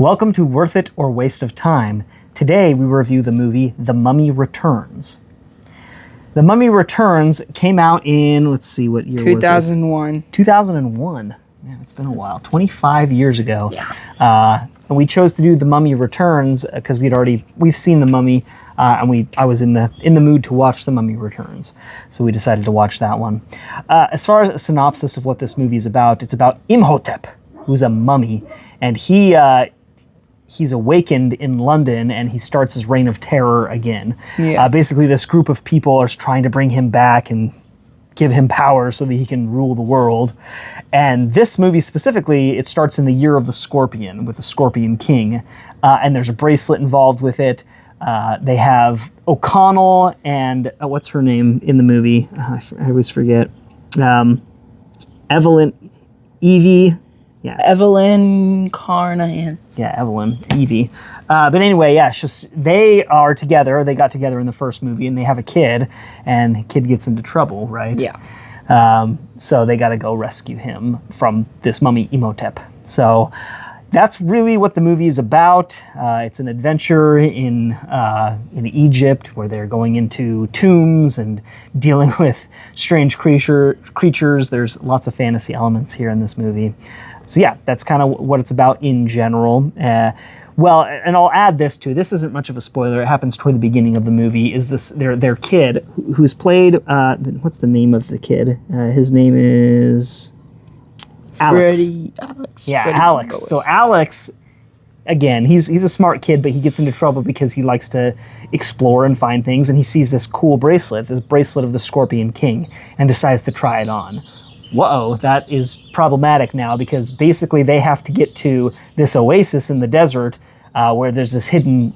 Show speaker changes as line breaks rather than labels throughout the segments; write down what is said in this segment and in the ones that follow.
Welcome to Worth It or Waste of Time. Today we review the movie The Mummy Returns. The Mummy Returns came out in, let's see, what year was it?
2001.
2001. Man, it's been a while. 25 years ago.
Yeah.
And we chose to do The Mummy Returns because we've seen The Mummy, and I was in the mood to watch The Mummy Returns. So we decided to watch that one. As far as a synopsis of what this movie is about, it's about Imhotep, who's a mummy, and he's awakened in London and he starts his reign of terror again.
Yeah.
Basically, this group of people are trying to bring him back and give him power so that he can rule the world. And this movie specifically, it starts in the year of the Scorpion with the Scorpion King. And there's a bracelet involved with it. They have O'Connell and what's her name in the movie? I always forget. Evie. Yeah.
Evelyn Carnahan.
Yeah, Evelyn, Evie. But anyway, yeah, they are together. They got together in the first movie, and they have a kid, and the kid gets into trouble, right?
Yeah.
So they got to go rescue him from this mummy Imhotep. So that's really what the movie is about. It's an adventure in Egypt where they're going into tombs and dealing with strange creatures. There's lots of fantasy elements here in this movie. So yeah, that's kind of what it's about in general. Well, and I'll add this too. This isn't much of a spoiler. It happens toward the beginning of the movie. Is this their kid who's played? What's the name of the kid? His name is Alex.
Alex.
Yeah,
Freddie
Alex.
Boas.
So Alex, again, he's a smart kid, but he gets into trouble because he likes to explore and find things, and he sees this cool bracelet, this bracelet of the Scorpion King, and decides to try it on. Whoa, that is problematic now because basically they have to get to this oasis in the desert where there's this hidden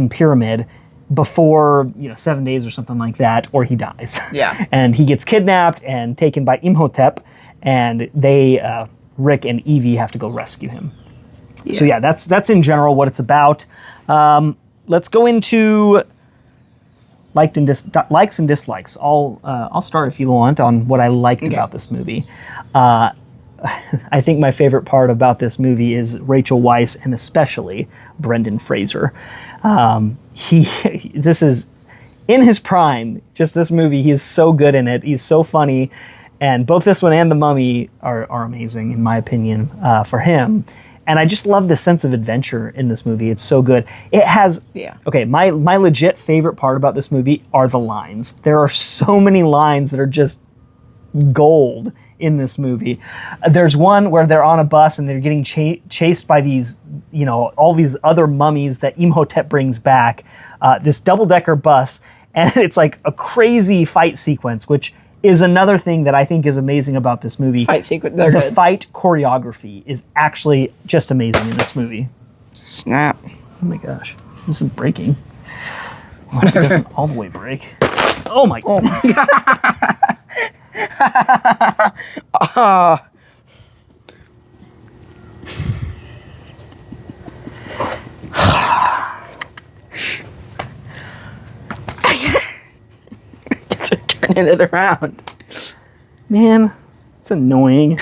pyramid before 7 days or something like that, or he dies.
Yeah.
And he gets kidnapped and taken by Imhotep, and Rick and Evie have to go rescue him. Yeah. So yeah, that's in general what it's about. Let's go into likes and dislikes. I'll start if you want on what I liked about this movie. I think my favorite part about this movie is Rachel Weisz and especially Brendan Fraser. This is in his prime. Just this movie, he is so good in it. He's so funny, and both this one and The Mummy are amazing in my opinion for him. And I just love the sense of adventure in this movie. It's so good. It has, okay, my legit favorite part about this movie are the lines. There are so many lines that are just gold in this movie. There's one where they're on a bus and they're getting chased by these, all these other mummies that Imhotep brings back, this double-decker bus, and it's like a crazy fight sequence, which is another thing that I think is amazing about this movie.
Fight sequence,
the fight choreography is actually just amazing in this movie.
Snap.
Oh my gosh, this is breaking. Well, it doesn't all the way break. Oh my god.
Turning it around.
Man, it's annoying.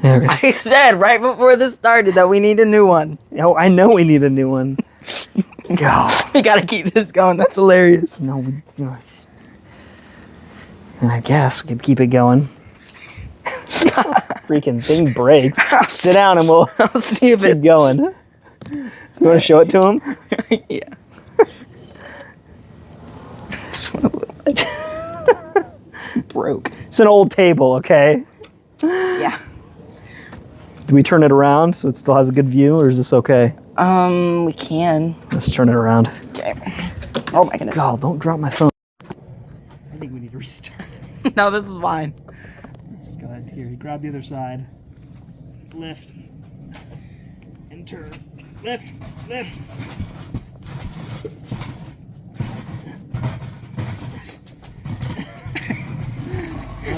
I said right before this started that we need a new one.
Oh, I know we need a new one. God.
We gotta keep this going. That's hilarious.
No, I guess we could keep it going. Freaking thing breaks. Sit down and I'll
see if
keep going. You want to show it to him?
Yeah. Broke.
It's an old table, okay?
Yeah.
Do we turn it around so it still has a good view, or is this okay?
We can.
Let's turn it around.
Okay. Oh my goodness.
God, don't drop my phone. I think we need to restart.
No, this is fine.
Let's go ahead here. Grab the other side. Lift. And turn. Lift. Lift.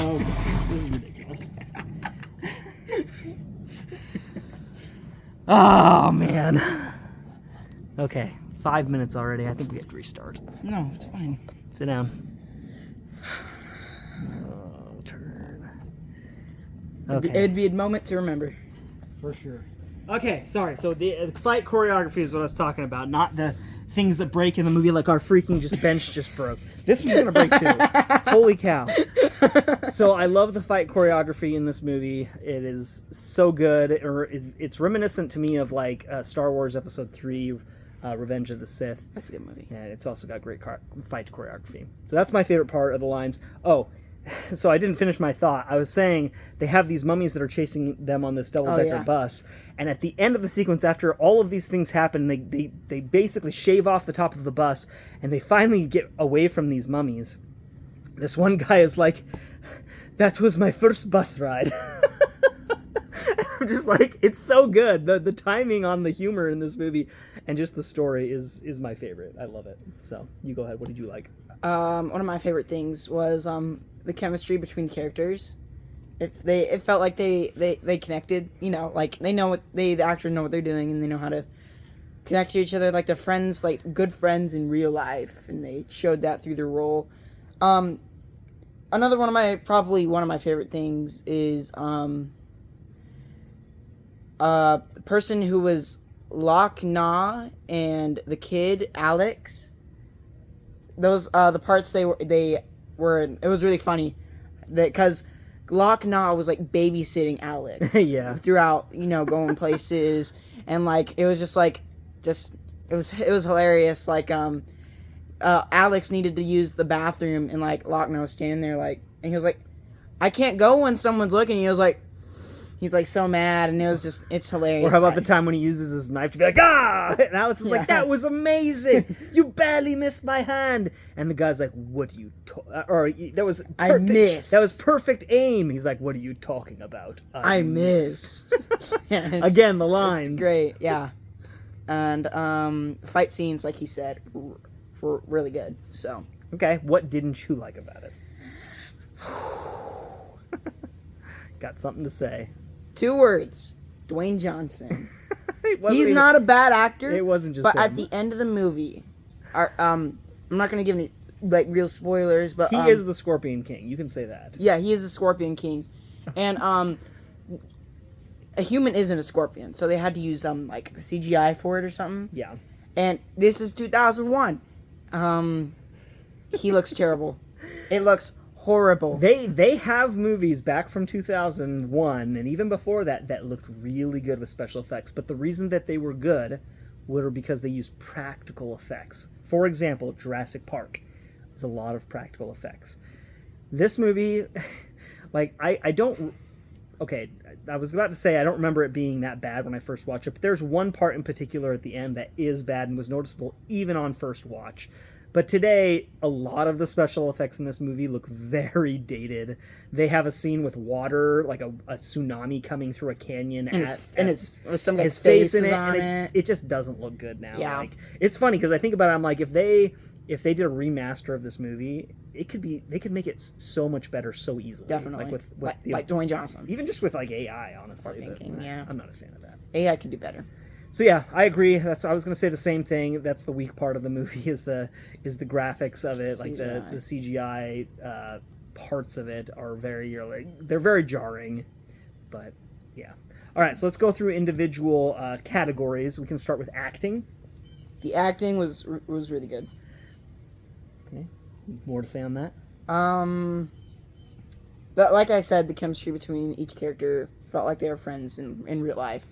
Oh, this is ridiculous. Oh, man. Okay, 5 minutes already. I think we have to restart.
No, it's fine.
Sit down. Oh, turn. Okay.
It'd be a moment to remember.
For sure. Okay, sorry. So the fight choreography is what I was talking about, not the things that break in the movie, like our freaking bench just broke. This one's gonna break too. Holy cow! So I love the fight choreography in this movie. It is so good. It's reminiscent to me of like Star Wars Episode 3, Revenge of the Sith.
That's a good movie.
And it's also got great fight choreography. So that's my favorite part of the lines. Oh, so I didn't finish my thought. I was saying they have these mummies that are chasing them on this double-decker bus. And at the end of the sequence, after all of these things happen, they basically shave off the top of the bus, and they finally get away from these mummies. This one guy is like, "That was my first bus ride." I'm just like, it's so good. The timing on the humor in this movie and just the story is my favorite. I love it. So you go ahead. What did you like?
One of my favorite things was the chemistry between the characters. It felt like they connected. You know, like the actors know what they're doing, and they know how to connect to each other. Like they're friends, like good friends in real life, and they showed that through their role. Another one of my favorite things is the person who was Loch Na and the kid Alex. Those the parts they were it was really funny because Loch Na was like babysitting Alex throughout, going places, and like it was it was hilarious. Like Alex needed to use the bathroom, and like Loch Na was standing there like, and he was like, "I can't go when someone's looking." He's like so mad, and it's hilarious.
Or how about the time when he uses his knife to be like, "Ah!" And Alex is like, "That was amazing! You barely missed my hand." And the guy's like, "What are you that was perfect.
I missed.
That was perfect aim." He's like, "What are you talking about?"
I missed.
Again, the lines.
It's great, yeah. And fight scenes, like he said, were really good. So
okay, what didn't you like about it? Got something to say.
2 words: Dwayne Johnson.
He's
not a bad actor.
It wasn't just.
But
him.
at the end of the movie, I'm not gonna give any like real spoilers, but
he is the Scorpion King. You can say that.
Yeah, he is the Scorpion King, and a human isn't a scorpion, so they had to use like CGI for it or something.
Yeah.
And this is 2001. He looks terrible. It looks horrible.
They have movies back from 2001 and even before that looked really good with special effects, but the reason that they were good were because they used practical effects. For example, Jurassic Park. There's a lot of practical effects. This movie, like, I don't... Okay, I was about to say I don't remember it being that bad when I first watched it, but there's one part in particular at the end that is bad and was noticeable even on first watch. But today, a lot of the special effects in this movie look very dated. They have a scene with water, like a tsunami coming through a canyon,
and it's some guy's
his face in it,
on
and it just doesn't look good now.
Yeah.
Like, it's funny because I think about it, I'm like, if they did a remaster of this movie, they could make it so much better so easily.
Definitely. Like Dwayne Johnson.
Even just with like AI, honestly.
Thinking, yeah.
I'm not a fan of that.
AI can do better.
So yeah, I agree. I was going to say the same thing. That's the weak part of the movie is the graphics of it, like the CGI parts of it are they're very jarring. But yeah. All right, so let's go through individual categories. We can start with acting.
The acting was really good.
Okay. More to say on that?
Like I said, the chemistry between each character felt like they were friends in real life.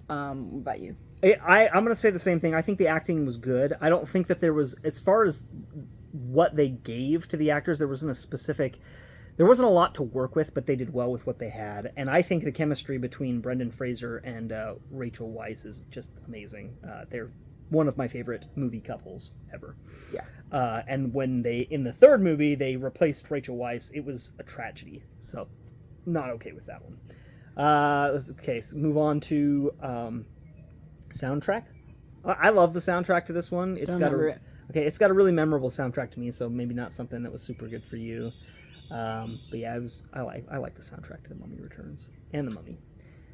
What about you?
I'm going to say the same thing. I think the acting was good. I don't think that there was, as far as what they gave to the actors, there wasn't a lot to work with, but they did well with what they had. And I think the chemistry between Brendan Fraser and Rachel Weisz is just amazing. They're one of my favorite movie couples ever.
Yeah.
And when in the third movie, they replaced Rachel Weisz, it was a tragedy. So, not okay with that one. Okay, so move on to soundtrack. I love the soundtrack to this one. It's got a really memorable soundtrack to me, so maybe not something that was super good for you. But yeah, I like the soundtrack to The Mummy Returns and The Mummy.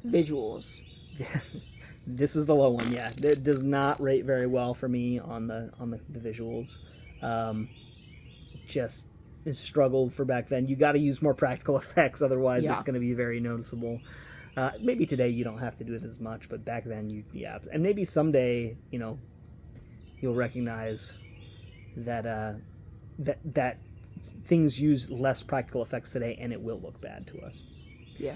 Visuals.
Yeah. This is the low one, yeah. It does not rate very well for me on the visuals. has struggled for back then. You got to use more practical effects, otherwise
Yeah.
it's going to be very noticeable. Maybe today you don't have to do it as much, but back then and maybe someday you'll recognize that that things use less practical effects today, and it will look bad to us.
Yeah.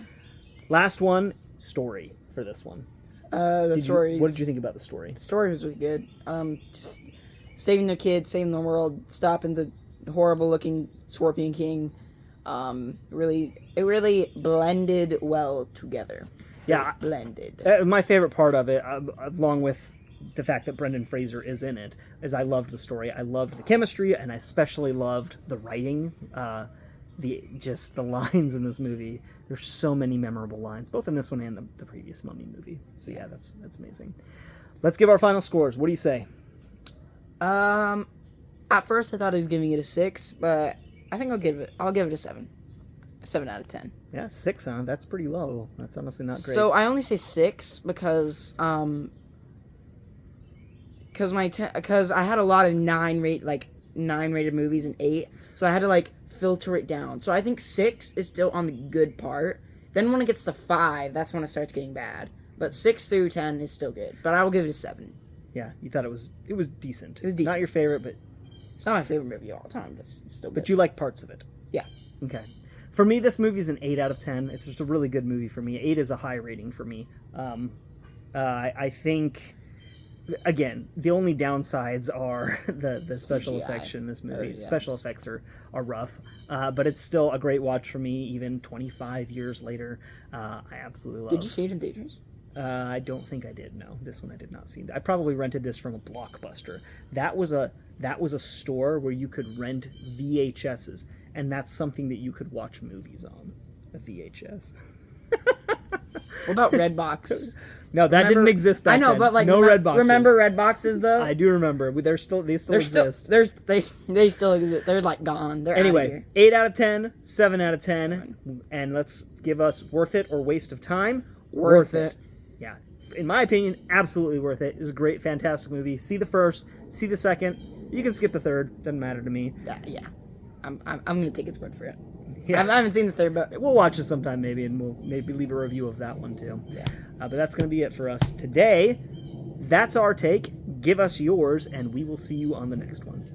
Last one, story for this one.
The story.
What did you think about the story?
The story was really good. Just saving the kid, saving the world, stopping the horrible-looking Scorpion King. It really blended well together.
Yeah,
Blended.
my favorite part of it, along with the fact that Brendan Fraser is in it, is I loved the story. I loved the chemistry, and I especially loved the writing. The lines in this movie. There's so many memorable lines, both in this one and the previous Mummy movie. So yeah, that's amazing. Let's give our final scores. What do you say?
At first I thought I was giving it a 6, but I think I'll give it a 7. A 7 out of 10.
Yeah, 6, huh? That's pretty low. That's honestly not great.
So I only say 6 because because I had a lot of 9 rated movies and 8, so I had to filter it down. So I think 6 is still on the good part. Then when it gets to 5, that's when it starts getting bad. But 6 through 10 is still good. But I will give it a 7.
Yeah, you thought it was decent.
It was decent.
Not your favorite, but
It's not my favorite movie of all time, but it's still good.
but you like parts of it.
Yeah.
Okay. For me, this movie's an 8 out of 10. It's just a really good movie for me. 8 is a high rating for me. I think, again, the only downsides are the special
CGI.
effects in this movie.
Yeah.
Special effects are rough, but it's still a great watch for me, even 25 years later. I absolutely love.
Did you see it in theaters?
I don't think I did. No, this one I did not see. I probably rented this from a Blockbuster. That was a store where you could rent VHSs, and that's something that you could watch movies on. A VHS.
What about Redbox?
No, that didn't exist back then.
I know, but
no red boxes.
Remember Red Boxes though?
I do remember. They still
They're
exist.
they still exist. They're gone. They're
Anyway,
out of here.
8 out of 10, 7 out of 10, and let's give us worth it or waste of time.
Worth it.
Yeah, in my opinion, absolutely worth it. It's a great, fantastic movie. See the first, see the second. You can skip the third. Doesn't matter to me.
Yeah. I'm gonna take his word for it.
Yeah.
I haven't seen the third, but
We'll watch it sometime maybe, and we'll maybe leave a review of that one too.
yeah.
But that's going to be it for us today. That's our take. Give us yours, and we will see you on the next one.